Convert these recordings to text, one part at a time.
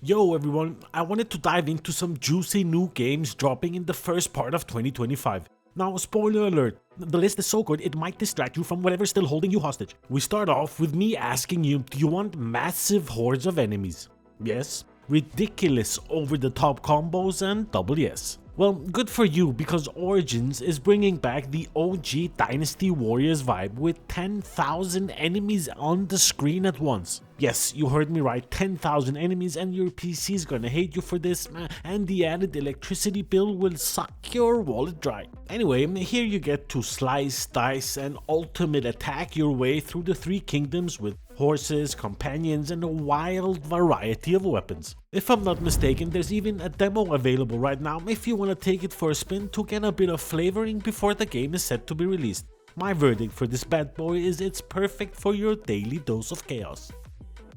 Yo everyone, I wanted to dive into some juicy new games dropping in the first part of 2025. Now, spoiler alert, the list is so good it might distract you from whatever's still holding you hostage. We start off with me asking you, do you want massive hordes of enemies? Yes. Ridiculous over-the-top combos and double yes. Well, good for you, because Origins is bringing back the OG Dynasty Warriors vibe with 10,000 enemies on the screen at once. Yes, you heard me right, 10,000 enemies, and your PC is gonna hate you for this, and the added electricity bill will suck your wallet dry. Anyway, here you get to slice, dice, and ultimate attack your way through the three kingdoms with horses, companions, and a wild variety of weapons. If I'm not mistaken, there's even a demo available right now if you want to take it for a spin to get a bit of flavoring before the game is set to be released. My verdict for this bad boy is it's perfect for your daily dose of chaos.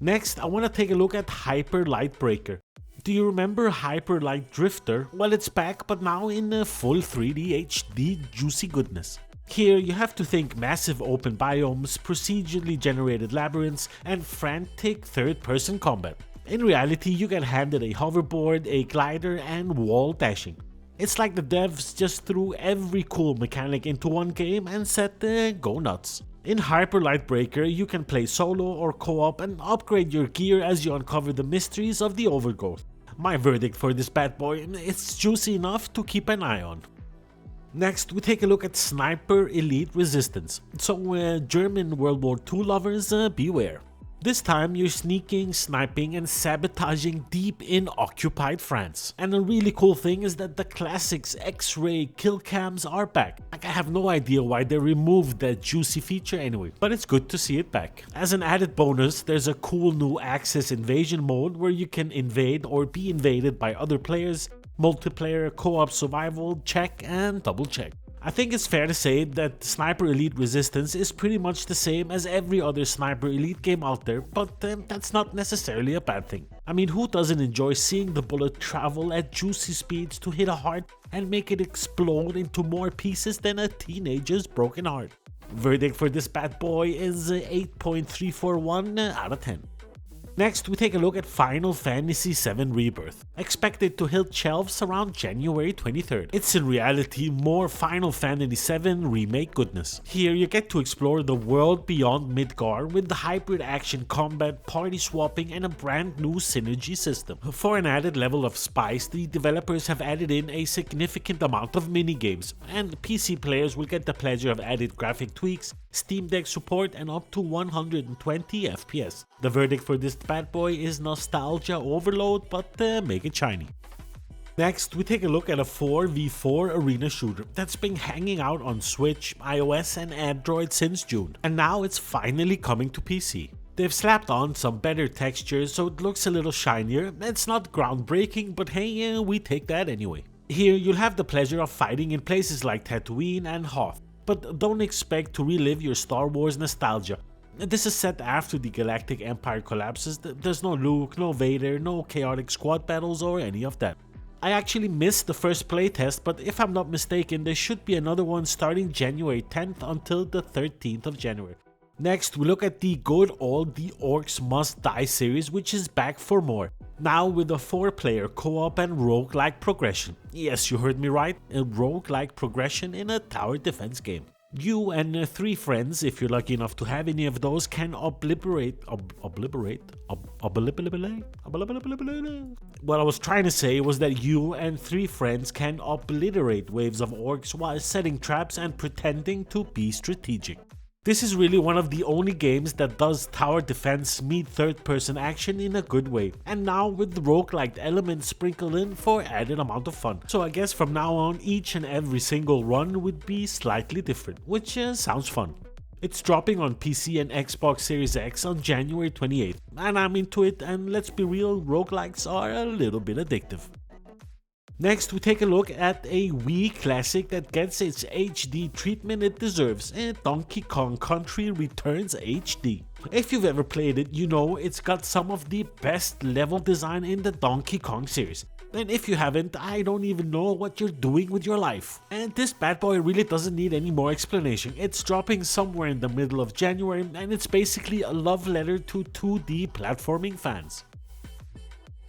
Next, I want to take a look at Hyper Lightbreaker. Do you remember Hyper Light Drifter? Well, it's back, but now in a full 3D HD juicy goodness. Here you have to think massive open biomes, procedurally generated labyrinths, and frantic third-person combat. In reality, you get handed a hoverboard, a glider, and wall dashing. It's like the devs just threw every cool mechanic into one game and said go nuts. In Hyper Lightbreaker, you can play solo or co-op and upgrade your gear as you uncover the mysteries of the overgrowth. My verdict for this bad boy, it's juicy enough to keep an eye on. Next, we take a look at Sniper Elite Resistance. So, German World War II lovers, beware. This time you're sneaking, sniping, and sabotaging deep in occupied France. And a really cool thing is that the classics X-ray kill cams are back. Like, I have no idea why they removed that juicy feature anyway, but it's good to see it back. As an added bonus, there's a cool new Axis invasion mode where you can invade or be invaded by other players, multiplayer, co-op survival, check and double check. I think it's fair to say that Sniper Elite Resistance is pretty much the same as every other Sniper Elite game out there, but that's not necessarily a bad thing. I mean, who doesn't enjoy seeing the bullet travel at juicy speeds to hit a heart and make it explode into more pieces than a teenager's broken heart? Verdict for this bad boy is 8.341 out of 10. Next, we take a look at Final Fantasy VII Rebirth, expected to hit shelves around January 23rd. It's in reality more Final Fantasy VII Remake goodness. Here you get to explore the world beyond Midgar with the hybrid action combat, party swapping, and a brand new synergy system. For an added level of spice, the developers have added in a significant amount of minigames, and PC players will get the pleasure of added graphic tweaks, Steam Deck support, and up to 120 FPS. The verdict for this bad boy is nostalgia overload, but make it shiny. Next, we take a look at a 4v4 arena shooter that's been hanging out on Switch, iOS, and Android since June, and now it's finally coming to PC. They've slapped on some better textures so it looks a little shinier. It's not groundbreaking, but hey, we take that anyway. Here you'll have the pleasure of fighting in places like Tatooine and Hoth, but don't expect to relive your Star Wars nostalgia. This is set after the Galactic Empire collapses. There's no Luke, no Vader, no chaotic squad battles or any of that. I actually missed the first playtest, but if I'm not mistaken, there should be another one starting January 10th until the 13th of January. Next, we look at the good old The Orcs Must Die series, which is back for more. Now with a 4-player co-op and roguelike progression. Yes, you heard me right, a roguelike progression in a tower defense game. You and 3 friends, if you're lucky enough to have any of those, can obliterate. What I was trying to say was that you and 3 friends can obliterate waves of orcs while setting traps and pretending to be strategic. This is really one of the only games that does tower defense meet third-person action in a good way, and now with the roguelike elements sprinkled in for added amount of fun. So I guess from now on each and every single run would be slightly different, which sounds fun. It's dropping on PC and Xbox Series X on January 28th, and I'm into it, and let's be real, roguelikes are a little bit addictive. Next, we take a look at a Wii classic that gets its HD treatment it deserves, and Donkey Kong Country Returns HD. If you've ever played it, you know it's got some of the best level design in the Donkey Kong series. And if you haven't, I don't even know what you're doing with your life. And this bad boy really doesn't need any more explanation. It's dropping somewhere in the middle of January, and it's basically a love letter to 2D platforming fans.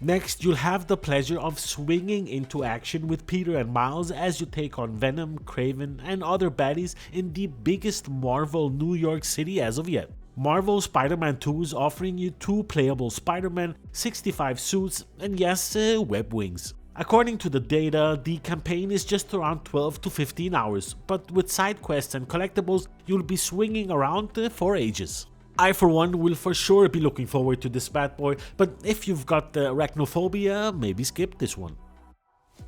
Next, you'll have the pleasure of swinging into action with Peter and Miles as you take on Venom, Kraven, and other baddies in the biggest Marvel New York City as of yet. Marvel Spider-Man 2 is offering you 2 playable Spider-Man, 65 suits, and yes, web wings. According to the data, the campaign is just around 12 to 15 hours, but with side quests and collectibles, you'll be swinging around for ages. I for one will for sure be looking forward to this bad boy, but if you've got arachnophobia, maybe skip this one.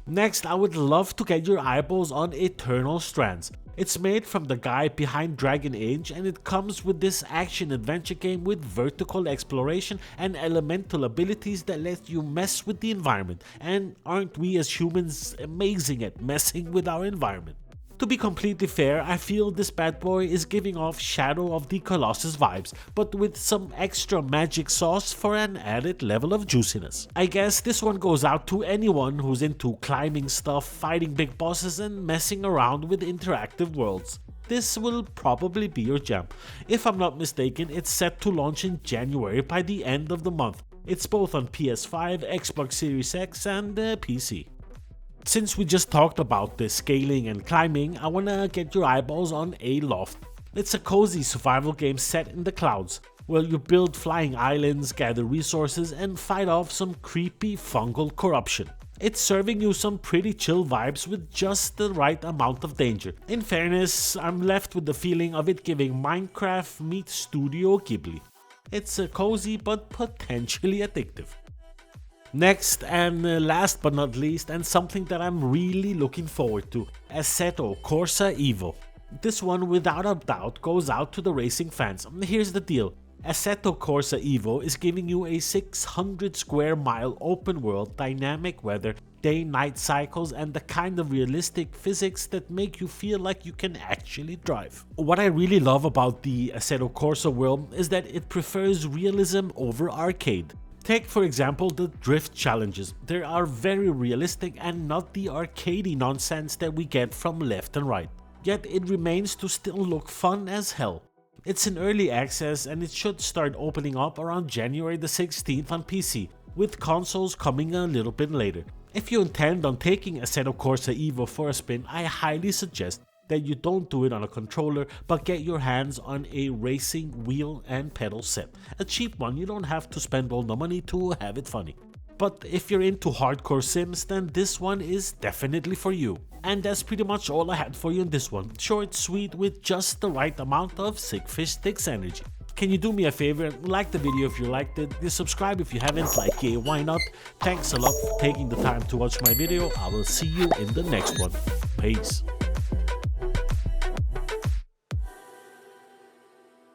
Next, I would love to get your eyeballs on Eternal Strands. It's made from the guy behind Dragon Age, and it comes with this action-adventure game with vertical exploration and elemental abilities that let you mess with the environment. And aren't we as humans amazing at messing with our environment? To be completely fair, I feel this bad boy is giving off Shadow of the Colossus vibes, but with some extra magic sauce for an added level of juiciness. I guess this one goes out to anyone who's into climbing stuff, fighting big bosses, and messing around with interactive worlds. This will probably be your jam. If I'm not mistaken, it's set to launch in January by the end of the month. It's both on PS5, Xbox Series X, and PC. Since we just talked about the scaling and climbing, I wanna get your eyeballs on Aloft. It's a cozy survival game set in the clouds, where you build flying islands, gather resources, and fight off some creepy fungal corruption. It's serving you some pretty chill vibes with just the right amount of danger. In fairness, I'm left with the feeling of it giving Minecraft meets Studio Ghibli. It's cozy but potentially addictive. Next and last but not least, and something that I'm really looking forward to, Assetto Corsa EVO. This one without a doubt goes out to the racing fans. Here's the deal, Assetto Corsa EVO is giving you a 600 square mile open world, dynamic weather, day-night cycles, and the kind of realistic physics that make you feel like you can actually drive. What I really love about the Assetto Corsa world is that it prefers realism over arcade. Take for example the drift challenges. They are very realistic and not the arcadey nonsense that we get from left and right. Yet it remains to still look fun as hell. It's in early access and it should start opening up around January the 16th on PC, with consoles coming a little bit later. If you intend on taking Assetto Corsa EVO for a spin, I highly suggest that you don't do it on a controller, but get your hands on a racing wheel and pedal set. A cheap one, you don't have to spend all the money to have it funny. But if you're into hardcore sims, then this one is definitely for you. And that's pretty much all I had for you in this one. Short, sweet, with just the right amount of sick fish sticks energy. Can you do me a favor? Like the video if you liked it, subscribe if you haven't, like yeah, why not? Thanks a lot for taking the time to watch my video. I will see you in the next one. Peace.